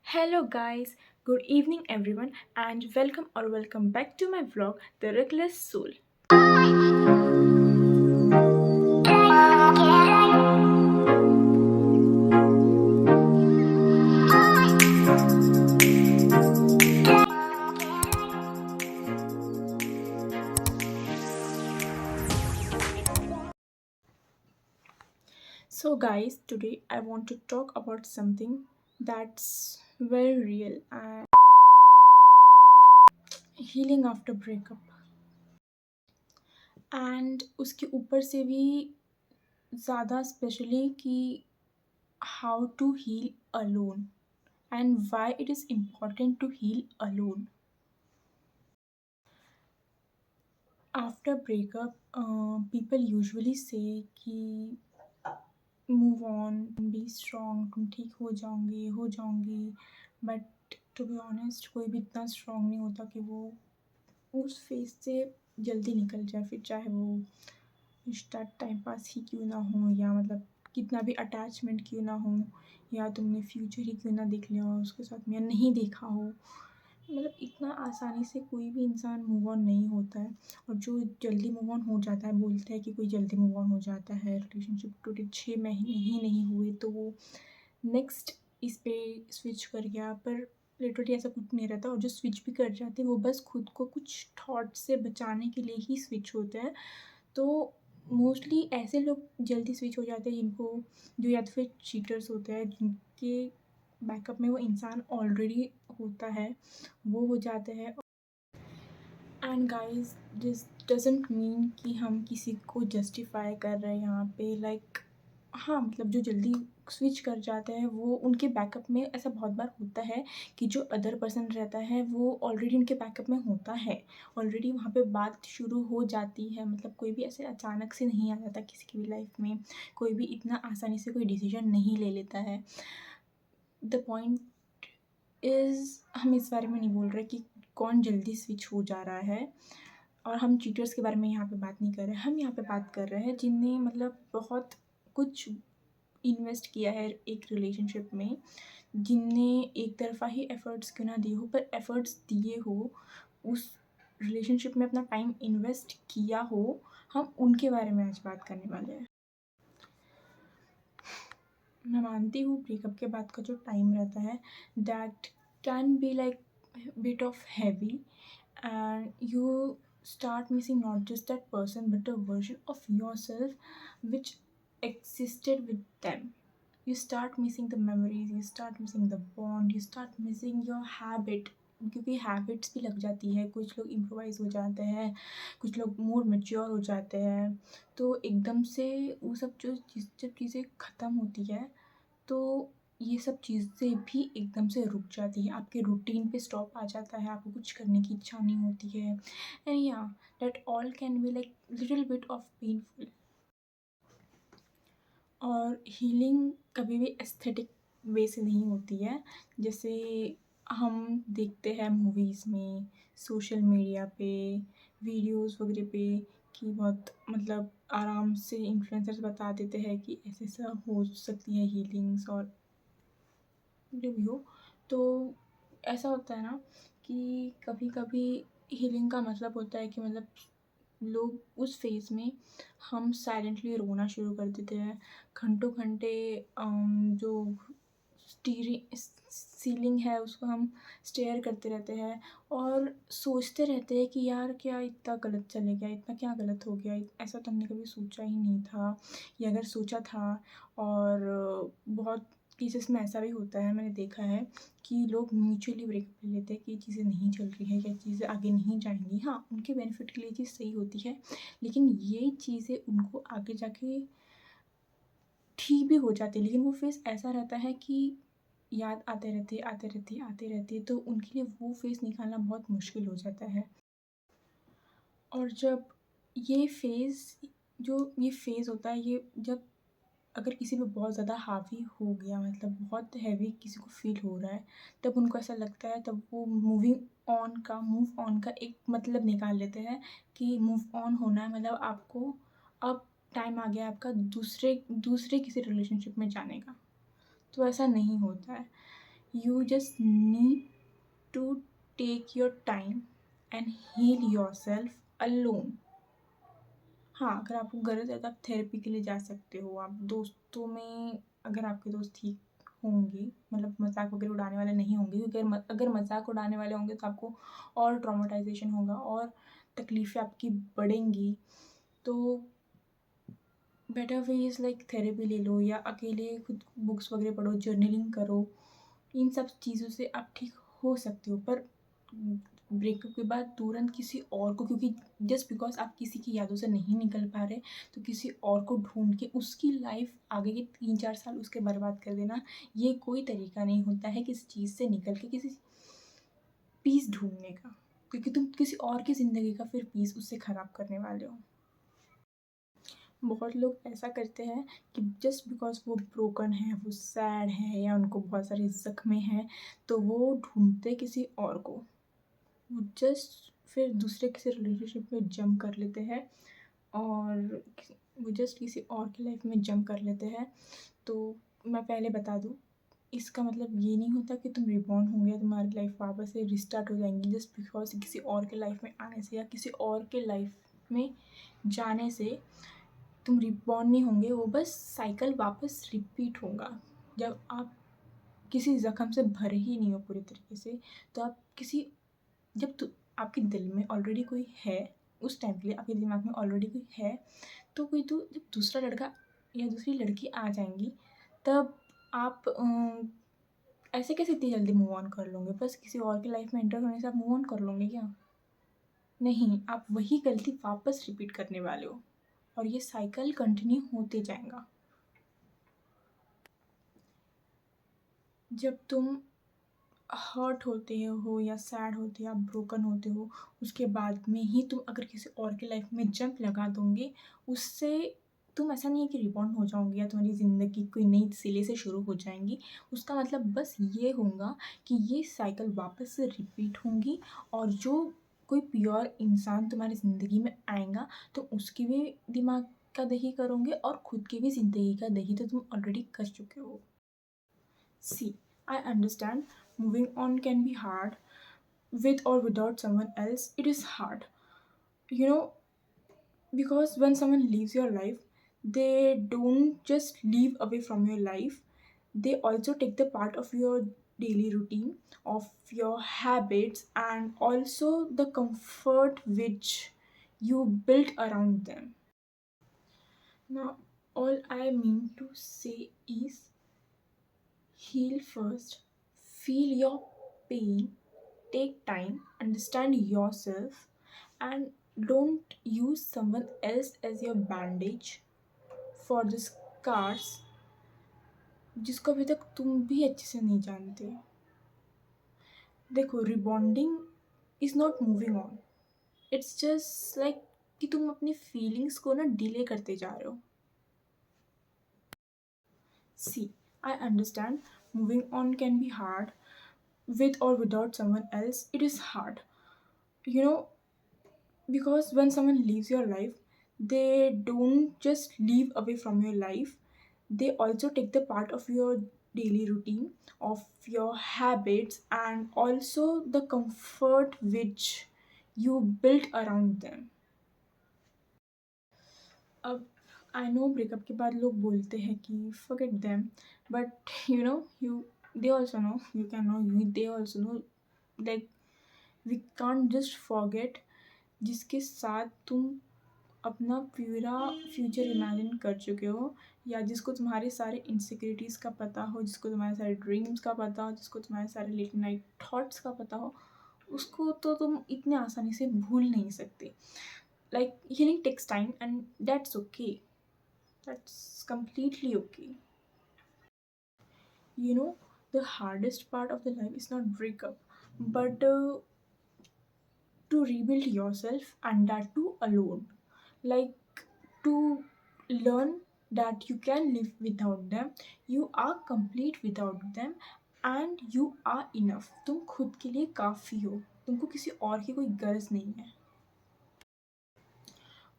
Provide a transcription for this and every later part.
Hello guys, good evening everyone and welcome back to my vlog The Reckless Soul. So guys, today I want to talk about something that's very real and healing after breakup. And उसके ऊपर से भी ज़्यादा specially कि how to heal alone and why it is important to heal alone. After breakup, people usually say कि move on, be strong, तुम ठीक हो जाओगे, बट टू बी ऑनेस्ट कोई भी इतना स्ट्रॉन्ग नहीं होता कि वो उस फेज से जल्दी निकल जाए, फिर चाहे वो रिश्ता टाइम पास ही क्यों ना हो या मतलब कितना भी अटैचमेंट क्यों ना हो या तुमने फ्यूचर ही क्यों ना देख लिया हो उसके साथ में या नहीं देखा हो, मतलब इतना आसानी से कोई भी इंसान मूव ऑन नहीं होता है। और जो जल्दी मूव ऑन हो जाता है बोलता है कि कोई जल्दी मूव ऑन हो जाता है, रिलेशनशिप टूटे 6 महीने ही नहीं हुए तो वो नेक्स्ट इस पे स्विच कर गया, पर लिटरली ऐसा कुछ नहीं रहता। और जो स्विच भी कर जाते हैं वो बस खुद को कुछ थॉट से बचाने के लिए ही स्विच होते हैं। तो मोस्टली ऐसे लोग जल्दी स्विच हो जाते हैं जिनको जो या तो फिर चीटर्स होते हैं, जिनके बैकअप में वो इंसान ऑलरेडी होता है, वो हो जाते हैं। And guys, this doesn't mean कि हम किसी को जस्टिफाई कर रहे हैं यहाँ पे, लाइक हाँ, मतलब जो जल्दी स्विच कर जाते हैं वो उनके बैकअप में ऐसा बहुत बार होता है कि जो अदर पर्सन रहता है वो ऑलरेडी उनके बैकअप में होता है, ऑलरेडी वहाँ पे बात शुरू हो जाती है। मतलब कोई भी ऐसे अचानक से नहीं आ जाता किसी की भी लाइफ में, कोई भी इतना आसानी से कोई डिसीजन नहीं ले लेता है। द पॉइंट इज़, हम इस बारे में नहीं बोल रहे कि कौन जल्दी स्विच हो जा रहा है, और हम चीटर्स के बारे में यहाँ पे बात नहीं कर रहे हैं। हम यहाँ पे बात कर रहे हैं जिनने मतलब बहुत कुछ इन्वेस्ट किया है एक रिलेशनशिप में, जिनने एक तरफ़ा ही एफ़र्ट्स क्यों ना दिए हो, पर एफ़र्ट्स दिए हो, उस रिलेशनशिप में अपना टाइम इन्वेस्ट किया हो। हम उनके बारे में आज बात करने वाले हैं। मैं मानती हूँ ब्रेकअप के बाद का जो टाइम रहता है that can be like bit of heavy, and you start missing not just that person but a version of yourself which existed with them. You start missing the memories, you start missing the bond, you start missing your habit, क्योंकि habits भी लग जाती है। कुछ लोग improvise हो जाते हैं, कुछ लोग मोर मैच्योर हो जाते हैं, तो एकदम से वो सब जो जब चीज़ें ख़त्म होती है तो ये सब चीज़ें भी एकदम से रुक जाती हैं, आपके रूटीन पे स्टॉप आ जाता है, आपको कुछ करने की इच्छा नहीं होती है। एंड या that all can be like little bit of painful. और हीलिंग कभी भी एस्थेटिक वे से नहीं होती है, जैसे हम देखते हैं मूवीज़ में, सोशल मीडिया पे, वीडियोज़ वगैरह पे, कि बहुत मतलब आराम से इन्फ्लुएंसर्स बता देते हैं कि ऐसा हो सकती है हीलिंग्स और जो भी हो। तो ऐसा होता है ना कि कभी कभी हीलिंग का मतलब होता है कि मतलब लोग उस फेज़ में हम साइलेंटली रोना शुरू कर देते हैं, घंटों घंटे जो स्टीयरिंग सीलिंग है उसको हम स्टेयर करते रहते हैं और सोचते रहते हैं कि यार क्या इतना गलत चले गया, इतना क्या गलत हो गया, ऐसा तो हमने कभी सोचा ही नहीं था, या अगर सोचा था। और बहुत केसेस में ऐसा भी होता है, मैंने देखा है कि लोग म्यूचुअली ब्रेकअप ले लेते हैं कि चीज़ें नहीं चल रही है या चीज़ें आगे नहीं जाएंगी। हाँ, उनके बेनिफिट के लिए चीज़ सही होती है, लेकिन ये चीज़ें उनको आगे जाके ठीक भी हो जाती है, लेकिन वो फेज़ ऐसा रहता है कि याद आते रहती है, तो उनके लिए वो फेज़ निकालना बहुत मुश्किल हो जाता है। और जब ये फेज़ होता है, ये जब अगर किसी पे बहुत ज़्यादा हावी हो गया, मतलब बहुत हैवी किसी को फ़ील हो रहा है, तब उनको ऐसा लगता है, तब वो मूव ऑन का एक मतलब निकाल लेते हैं कि मूव ऑन होना है, मतलब आपको अब टाइम आ गया आपका दूसरे दूसरे किसी रिलेशनशिप में जाने का। तो ऐसा नहीं होता है। You just need to take your time and heal yourself alone. हाँ, अगर आपको ज़रूरत है तो आप थेरेपी के लिए जा सकते हो। आप दोस्तों में अगर आपके दोस्त ठीक होंगे, मतलब मज़ाक वगैरह उड़ाने वाले नहीं होंगे, क्योंकि अगर मज़ाक उड़ाने वाले होंगे तो आपको और ट्रॉमाटाइज़ेशन होगा और तकलीफ़ें आपकी बढ़ेंगी। तो better way is like therapy ले लो या अकेले खुद बुक्स वगैरह पढ़ो, जर्नलिंग करो। इन सब चीज़ों से आप ठीक हो सकते हो, पर ब्रेकअप के बाद तुरंत किसी और को, क्योंकि जस्ट बिकॉज़ आप किसी की यादों से नहीं निकल पा रहे, तो किसी और को ढूँढ के उसकी लाइफ़ आगे के 3-4 साल उसके बर्बाद कर देना, ये कोई तरीका नहीं होता है किसी चीज़ से निकल के किसी पीस ढूँढने का, क्योंकि तुम किसी और की ज़िंदगी का फिर पीस उससे ख़राब करने वाले हो। बहुत लोग ऐसा करते हैं कि जस्ट बिकॉज़ वो ब्रोकन है, वो सैड है या उनको बहुत सारे ज़ख्में हैं, तो वो ढूँढते किसी और को। वो जस्ट फिर दूसरे किसी रिलेशनशिप में जंप कर लेते हैं और वो जस्ट किसी और की लाइफ़ में जंप कर लेते हैं। तो मैं पहले बता दूँ, इसका मतलब ये नहीं होता कि तुम रिबॉर्न होंगे या तुम्हारी लाइफ़ वापस से रिस्टार्ट हो जाएँगी जस्ट बिकॉज़ किसी और के लाइफ़ में आने से या किसी और के लाइफ़ में जाने से तुम रिबॉर्न नहीं होंगे, वो बस साइकिल वापस रिपीट होगा। जब आप किसी ज़ख्म से भरे ही नहीं हो पूरी तरीके से, तो आप किसी जब तु आपके दिल में ऑलरेडी कोई है, उस टाइम के लिए आपके दिमाग में ऑलरेडी कोई है, तो कोई तो जब दूसरा लड़का या दूसरी लड़की आ जाएँगी, तब आप ऐसे कैसे इतनी जल्दी मूव ऑन कर लोगे? बस किसी और की लाइफ़ में एंटर होने से आप मूव ऑन कर लोगे क्या? नहीं, आप वही गलती वापस रिपीट करने वाले हो और ये साइकिल कंटिन्यू होते जाएगा। जब तुम हर्ट होते हो या सैड होते हो या ब्रोकन होते हो, उसके बाद में ही तुम अगर किसी और की लाइफ़ में जंप लगा दोगे, उससे तुम ऐसा नहीं है कि रिबॉर्न हो जाओगे या तुम्हारी ज़िंदगी कोई नई सिरे से शुरू हो जाएँगी। उसका मतलब बस ये होगा कि ये साइकिल वापस से रिपीट होंगी और जो कोई प्योर इंसान तुम्हारी ज़िंदगी में आएगा, तो उसकी भी दिमाग का दही करोगे और खुद की भी ज़िंदगी का दही तो तुम ऑलरेडी कर चुके हो। See, I understand moving on can be hard. With or without someone else, it is hard. You know, because when someone leaves your life, they don't just leave away from your life, they also take the part of your daily routine, of your habits, and also the comfort which you built around them. Now, all I mean to say is heal first, feel your pain, take time, understand yourself, and don't use someone else as your bandage for the scars जिसको अभी तक तुम भी अच्छे से नहीं जानते। देखो, rebonding is not moving on, it's just like कि तुम अपनी फीलिंग्स को ना डिले करते जा रहे हो। See, I understand moving on can be hard. With or without someone else, it is hard. You know, because when someone leaves your life, they don't just leave away from your life, they also take the part of your daily routine, of your habits, and also the comfort which you built around them. अब I know breakup के बाद लोग बोलते हैं कि forget them, but you they also know, you can know, you they also know, like we can't just forget जिसके साथ तुम अपना पूरा फ्यूचर इमेजिन कर चुके हो, या जिसको तुम्हारे सारे इनसिक्योरिटीज़ का पता हो, जिसको तुम्हारे सारे ड्रीम्स का पता हो, जिसको तुम्हारे सारे लेट नाइट थॉट्स का पता हो, उसको तो तुम इतने आसानी से भूल नहीं सकते। Like healing takes time and that's okay, that's completely okay. The hardest part of the life is not breakup, but to rebuild yourself, and that too alone. Like, to learn that you can live without them, you are complete without them, and you are enough. तुम खुद के लिए काफ़ी हो, तुमको किसी और की कोई गरज नहीं है।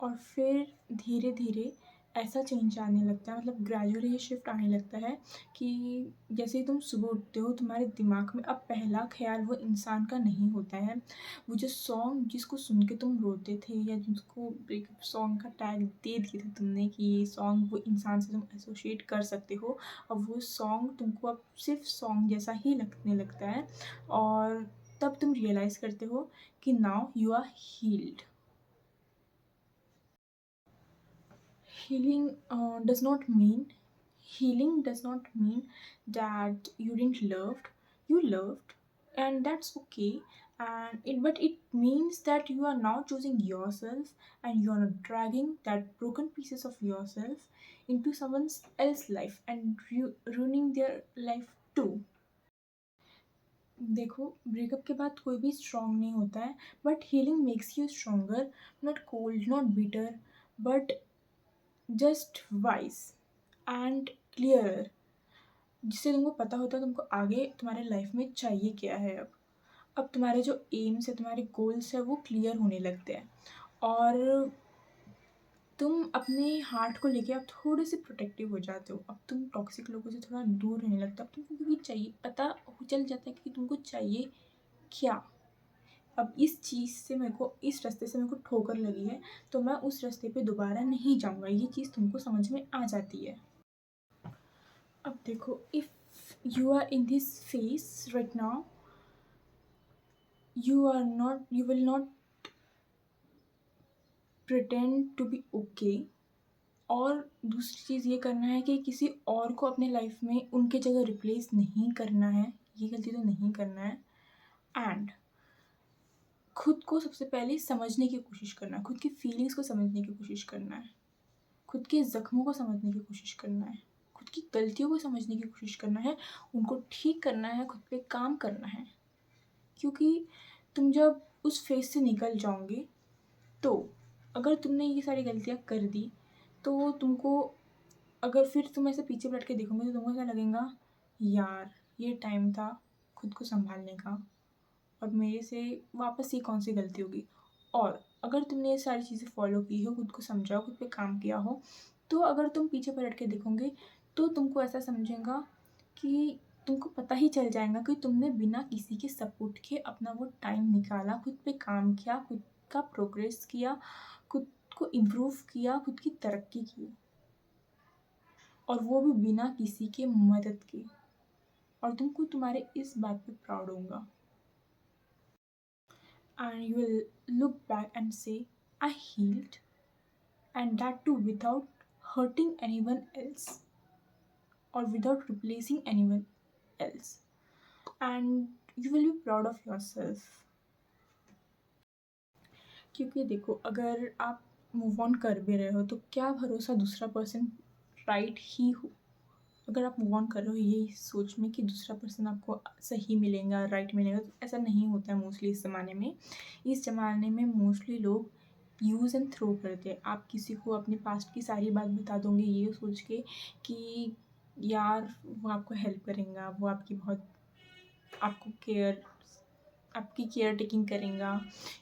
और फिर धीरे धीरे ऐसा चेंज आने लगता है, मतलब ग्रेजुअली ये शिफ्ट आने लगता है कि जैसे ही तुम सुबह उठते हो तुम्हारे दिमाग में अब पहला ख़्याल वो इंसान का नहीं होता है। वो जो सॉन्ग जिसको सुन के तुम रोते थे या जिसको ब्रेकअप सॉन्ग का टैग दे दिया था तुमने कि ये सॉन्ग वो इंसान से तुम एसोसिएट कर सकते हो, अब वो सॉन्ग तुमको अब सिर्फ़ सॉन्ग जैसा ही लगने लगता है और तब तुम रियलाइज़ करते हो कि now you are healed. Healing does not mean healing does not mean that you didn't loved. You loved, and that's okay. And but it means that you are now choosing yourself, and you are not dragging that broken pieces of yourself into someone else's life and ruining their life too. देखो, breakup के बाद कोई भी strong नहीं होता है, but healing makes you stronger, not cold, not bitter, but just wise and clear, जिससे तुमको पता होता है तुमको आगे तुम्हारे लाइफ में चाहिए क्या है। अब तुम्हारे जो एम्स है, तुम्हारे गोल्स है, वो क्लियर होने लगते हैं और तुम अपने हार्ट को लेके अब थोड़े से प्रोटेक्टिव हो जाते हो। अब तुम टॉक्सिक लोगों से थोड़ा दूर रहने लगते हो। अब तुमको क्योंकि चाहिए पता चल जाता है कि तुमको चाहिए क्या। अब इस चीज़ से मेरे को, इस रास्ते से मेरे को ठोकर लगी है, तो मैं उस रास्ते पे दोबारा नहीं जाऊँगा। ये चीज़ तुमको समझ में आ जाती है। अब देखो, if you are in this phase right now, you will not pretend to be okay। और दूसरी चीज़ ये करना है कि किसी और को अपने लाइफ में उनके जगह रिप्लेस नहीं करना है, ये गलती तो नहीं करना है। एंड खुद को सबसे पहले समझने की कोशिश करना है, खुद की फीलिंग्स को समझने की कोशिश करना है, खुद के ज़ख्मों को समझने की कोशिश करना है, खुद की गलतियों को समझने की कोशिश करना है, उनको ठीक करना है, खुद पे काम करना है। क्योंकि तुम जब उस फेज़ से निकल जाओगे, तो अगर तुमने ये सारी गलतियाँ कर दी, तो तुमको, अगर फिर तुम ऐसे पीछे पलट के देखोगे तो तुमको ऐसा लगेगा, यार ये टाइम था खुद को सँभालने का और मेरे से वापस ये कौन सी गलती होगी। और अगर तुमने ये सारी चीज़ें फ़ॉलो की हो, खुद को समझा हो, खुद पे काम किया हो, तो अगर तुम पीछे पलट के देखोगे तो तुमको ऐसा समझेगा कि तुमको पता ही चल जाएगा कि तुमने बिना किसी के सपोर्ट के अपना वो टाइम निकाला, खुद पे काम किया, खुद का प्रोग्रेस किया, खुद को इम्प्रूव किया, खुद की तरक्की की, और वो भी बिना किसी के मदद के। और तुमको तुम्हारे इस बात पे प्राउड होगा। And you will look back and say, I healed, and that too without hurting anyone else or without replacing anyone else. And you will be proud of yourself. क्योंकि देखो, अगर आप मूव ऑन कर भी रहे हो तो क्या भरोसा दूसरा पर्सन राइट ही हो। अगर आप मूव ऑन कर रहे हो ये सोच में कि दूसरा पर्सन आपको सही मिलेगा, राइट मिलेगा, तो ऐसा नहीं होता है मोस्टली इस ज़माने में। इस ज़माने में मोस्टली लोग यूज़ एंड थ्रो करते हैं। आप किसी को अपने पास्ट की सारी बात बता दोगे ये सोच के कि यार वो आपको हेल्प करेगा, वो आपकी बहुत आपकी केयर टेकिंग करेगा।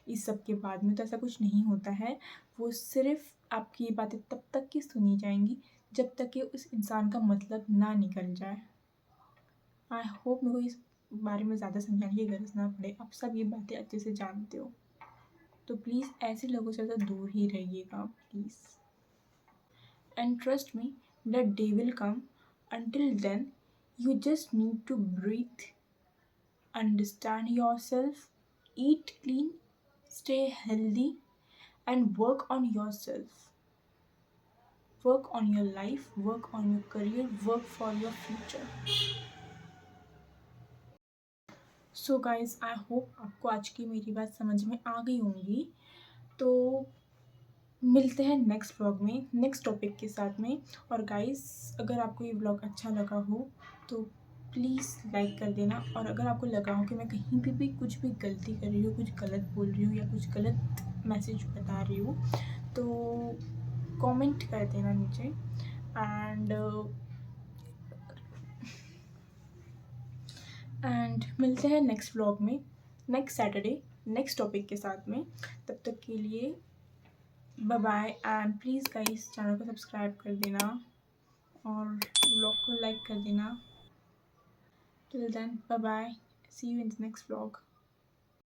इस सब के बाद में तो ऐसा कुछ नहीं होता है। वो सिर्फ़ आपकी बातें तब तक की सुनी जाएँगी जब तक कि उस इंसान का मतलब ना निकल जाए। आई होप मेरे को इस बारे में ज़्यादा समझाने की ज़रूरत ना पड़े, आप सब ये बातें अच्छे से जानते हो। तो प्लीज़ ऐसे लोगों से तो दूर ही रहिएगा please. And trust me, that day will come. Until then, you just need to breathe, understand yourself, eat clean, stay healthy, and work on yourself. Work on your life, work on your career, work for your future. So guys, I hope आपको आज की मेरी बात समझ में आ गई होंगी। तो मिलते हैं नेक्स्ट व्लॉग में, नेक्स्ट टॉपिक के साथ में। और गाइज़, अगर आपको ये व्लॉग अच्छा लगा हो तो प्लीज़ लाइक कर देना। और अगर आपको लगा हो कि मैं कहीं पे भी कुछ भी गलती कर रही हूँ, कुछ गलत बोल रही हूँ या कुछ गलत मैसेज बता रही हूँ, तो कमेंट कर देना नीचे। एंड मिलते हैं नेक्स्ट व्लॉग में, नेक्स्ट सैटरडे, नेक्स्ट टॉपिक के साथ में। तब तक के लिए bye bye and please guys channel को सब्सक्राइब कर देना और व्लॉग को लाइक कर देना। Till then bye bye, see you in the next vlog.